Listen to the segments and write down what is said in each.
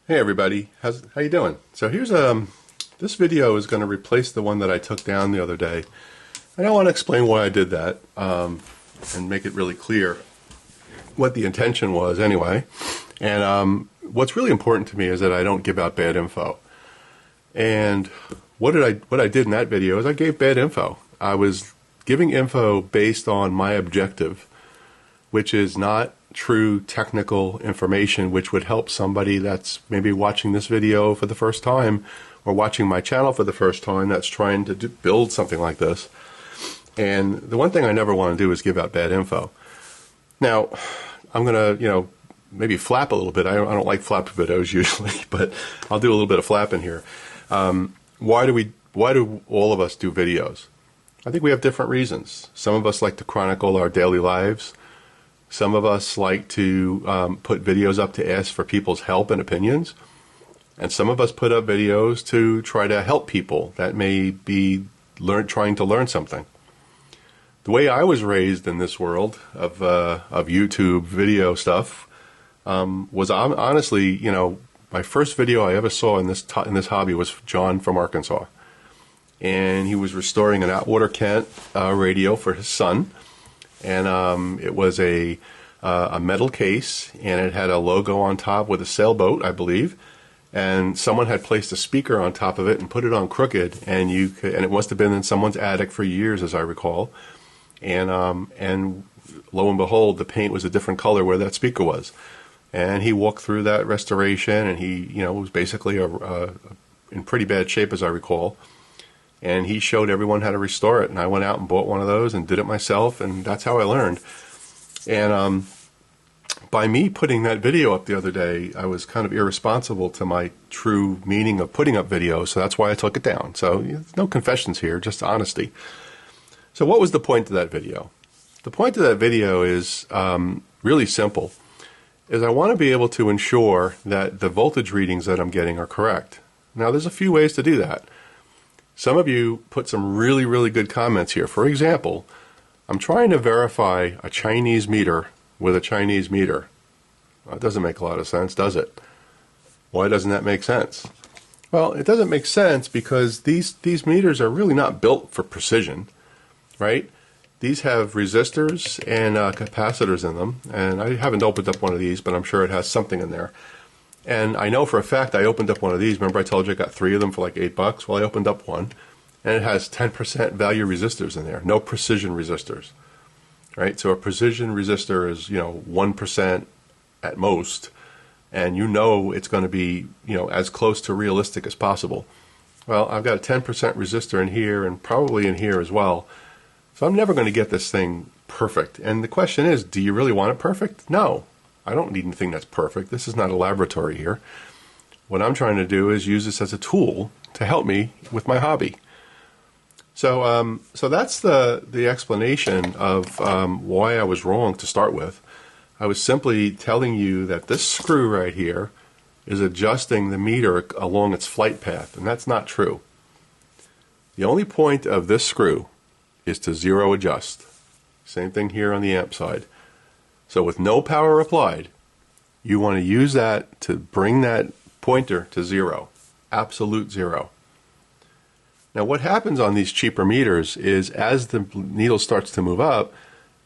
Hey everybody, how you doing? So here's this video is going to replace the one that I took down the other day, and I want to explain why I did that and make it really clear what the intention was anyway. And what's really important to me is that I don't give out bad info. And what I did in that video is I gave bad info. I was giving info based on my objective, which is not true technical information which would help somebody that's maybe watching this video for the first time or watching my channel for the first time that's trying to build something like this. And the one thing I never want to do is give out bad info. Now, I'm going to, maybe flap a little bit. I don't like flap videos usually, but I'll do a little bit of flapping here. Why do all of us do videos? I think we have different reasons. Some of us like to chronicle our daily lives. Some of us like to put videos up to ask for people's help and opinions. And some of us put up videos to try to help people that may be trying to learn something. The way I was raised in this world of YouTube video stuff was honestly, my first video I ever saw in this hobby was John from Arkansas. And he was restoring an Atwater Kent radio for his son. And it was a metal case, and it had a logo on top with a sailboat, I believe. And someone had placed a speaker on top of it and put it on crooked, and it must have been in someone's attic for years, as I recall. And lo and behold, the paint was a different color where that speaker was. And he walked through that restoration, and he, was basically in pretty bad shape, as I recall. And he showed everyone how to restore it. And I went out and bought one of those and did it myself. And that's how I learned. And by me putting that video up the other day, I was kind of irresponsible to my true meaning of putting up videos. So that's why I took it down. So no confessions here, just honesty. So what was the point of that video? The point of that video is really simple. Is I want to be able to ensure that the voltage readings that I'm getting are correct. Now, there's a few ways to do that. Some of you put some really, really good comments here. For example, I'm trying to verify a Chinese meter with a Chinese meter. That doesn't make a lot of sense, does it? Why doesn't that make sense? Well, it doesn't make sense because these meters are really not built for precision, right? These have resistors and capacitors in them. And I haven't opened up one of these, but I'm sure it has something in there. And I know for a fact I opened up one of these. Remember I told you I got 3 of them for like $8? Well, I opened up one, and it has 10% value resistors in there. No precision resistors, right? So a precision resistor is, 1% at most, and it's going to be, as close to realistic as possible. Well, I've got a 10% resistor in here and probably in here as well. So I'm never going to get this thing perfect. And the question is, do you really want it perfect? No. I don't need anything that's perfect. This is not a laboratory here. What I'm trying to do is use this as a tool to help me with my hobby. So that's the explanation of why I was wrong to start with. I was simply telling you that this screw right here is adjusting the meter along its flight path, and that's not true. The only point of this screw is to zero adjust. Same thing here on the amp side. So with no power applied, you want to use that to bring that pointer to 0, absolute 0. Now what happens on these cheaper meters is as the needle starts to move up,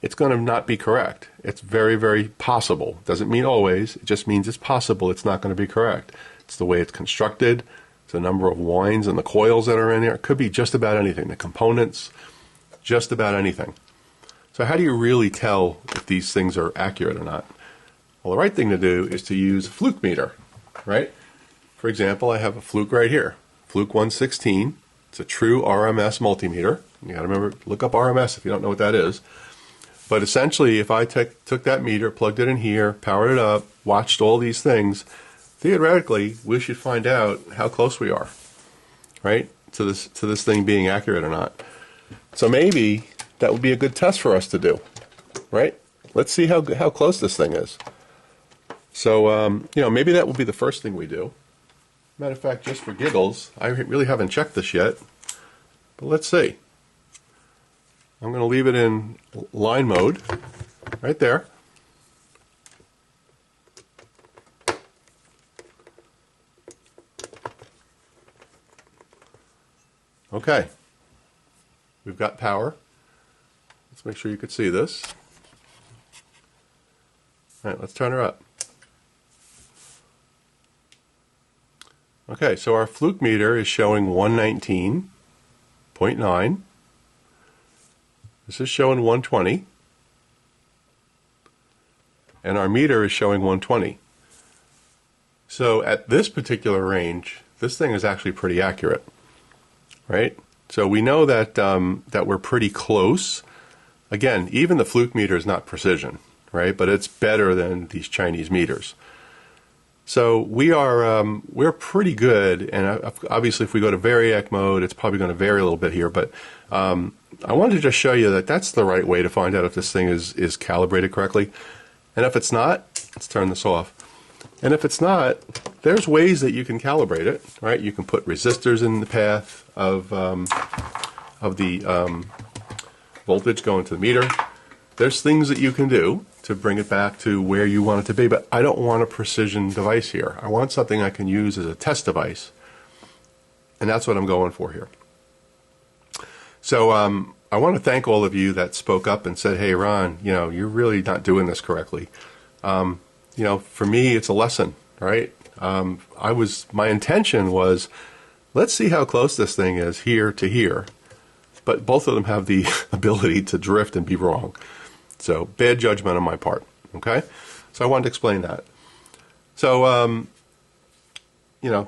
it's going to not be correct. It's very, very possible. Doesn't mean always, it just means it's possible it's not going to be correct. It's the way it's constructed, it's the number of winds and the coils that are in there. It could be just about anything, the components, just about anything. So how do you really tell if these things are accurate or not? Well, the right thing to do is to use a fluke meter, right? For example, I have a fluke right here, fluke 116. It's a true RMS multimeter. You got to remember, look up RMS if you don't know what that is. But essentially, if I took that meter, plugged it in here, powered it up, watched all these things, theoretically, we should find out how close we are, right, to this thing being accurate or not. So maybe that would be a good test for us to do, right? Let's see how close this thing is. So, maybe that will be the first thing we do. Matter of fact, just for giggles, I really haven't checked this yet, but let's see. I'm going to leave it in line mode, right there. Okay, we've got power. Let's make sure you can see this. All right, let's turn her up. Okay, so our fluke meter is showing 119.9. This is showing 120. And our meter is showing 120. So at this particular range, this thing is actually pretty accurate, right? So we know that that we're pretty close. Again, even the fluke meter is not precision, right? But it's better than these Chinese meters. So we're pretty good, and obviously if we go to variac mode, it's probably going to vary a little bit here, but I wanted to just show you that that's the right way to find out if this thing is calibrated correctly. And if it's not, let's turn this off. And if it's not, there's ways that you can calibrate it, right? You can put resistors in the path of the voltage going to the meter. There's things that you can do to bring it back to where you want it to be, but I don't want a precision device here. I want something I can use as a test device, and that's what I'm going for here. So I want to thank all of you that spoke up and said, hey, Ron, you're really not doing this correctly. For me, it's a lesson, right? My intention was, let's see how close this thing is here to here, but both of them have the ability to drift and be wrong. So bad judgment on my part, okay? So I wanted to explain that. So,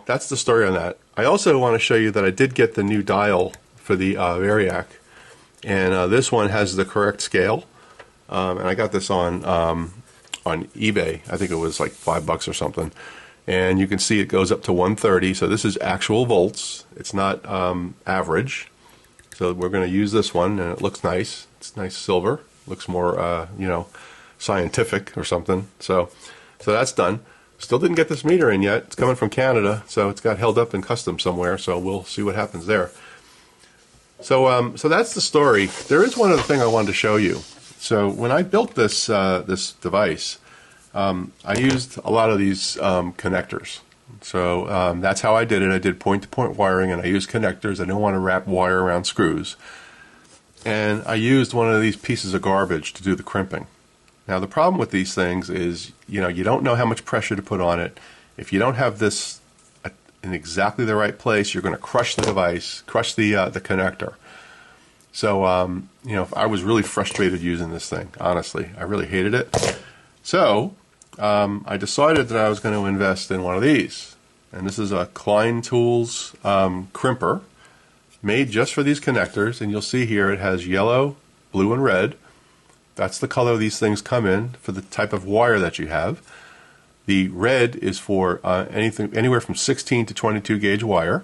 that's the story on that. I also want to show you that I did get the new dial for the variac, and this one has the correct scale, and I got this on eBay. I think it was like $5 or something, and you can see it goes up to 130, so this is actual volts. It's not average. So we're going to use this one, and it looks nice. It's nice silver. Looks more, scientific or something. So that's done. Still didn't get this meter in yet. It's coming from Canada, so it's got held up in customs somewhere. So we'll see what happens there. So that's the story. There is one other thing I wanted to show you. So when I built this this device, I used a lot of these connectors. So that's how I did it. I did point-to-point wiring, and I used connectors. I didn't want to wrap wire around screws. And I used one of these pieces of garbage to do the crimping. Now the problem with these things is, you don't know how much pressure to put on it. If you don't have this in exactly the right place, you're going to crush the device, crush the connector. So, I was really frustrated using this thing, honestly. I really hated it. So, I decided that I was going to invest in one of these. And this is a Klein Tools crimper, made just for these connectors, and you'll see here it has yellow, blue, and red. That's the color these things come in for the type of wire that you have. The red is for anywhere from 16 to 22 gauge wire.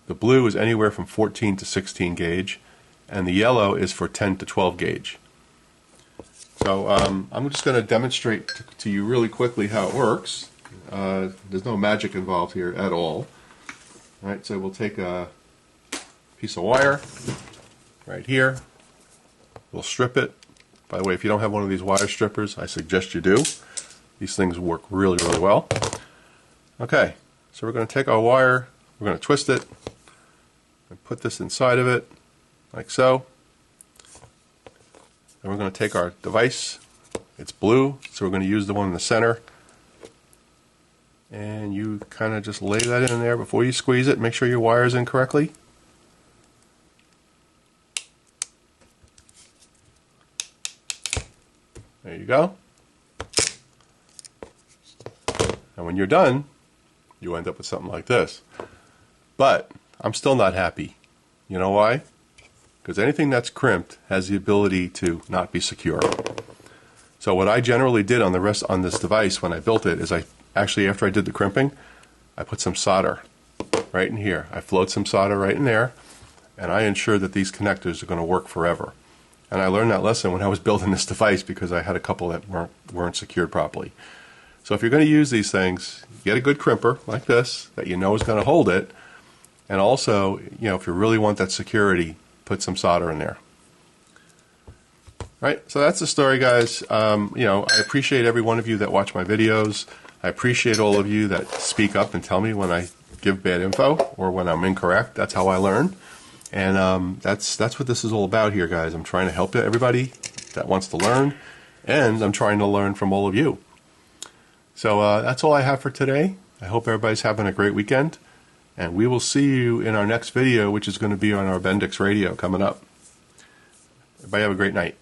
The blue is anywhere from 14 to 16 gauge, and the yellow is for 10 to 12 gauge. So I'm just going to demonstrate to you really quickly how it works. There's no magic involved here at all. All right, so we'll take a piece of wire right here. We'll strip it. By the way, if you don't have one of these wire strippers, I suggest you do. These things work really, really well. Okay, so we're going to take our wire, we're going to twist it, and put this inside of it, like so. And we're going to take our device. It's blue, so we're going to use the one in the center. And you kind of just lay that in there before you squeeze it. Make sure your wire's in correctly. There you go. And when you're done, you end up with something like this. But I'm still not happy. You know why? Because anything that's crimped has the ability to not be secure. So what I generally did on this device when I built it is after I did the crimping, I put some solder right in here. I float some solder right in there, and I ensure that these connectors are going to work forever. And I learned that lesson when I was building this device because I had a couple that weren't secured properly. So if you're going to use these things, get a good crimper like this that you know is going to hold it. And also, if you really want that security, put some solder in there. Right, so that's the story, guys. I appreciate every one of you that watch my videos. I appreciate all of you that speak up and tell me when I give bad info or when I'm incorrect. That's how I learn. And that's what this is all about here, guys. I'm trying to help everybody that wants to learn, and I'm trying to learn from all of you. So that's all I have for today. I hope everybody's having a great weekend, and we will see you in our next video, which is going to be on our Bendix radio coming up. Everybody have a great night.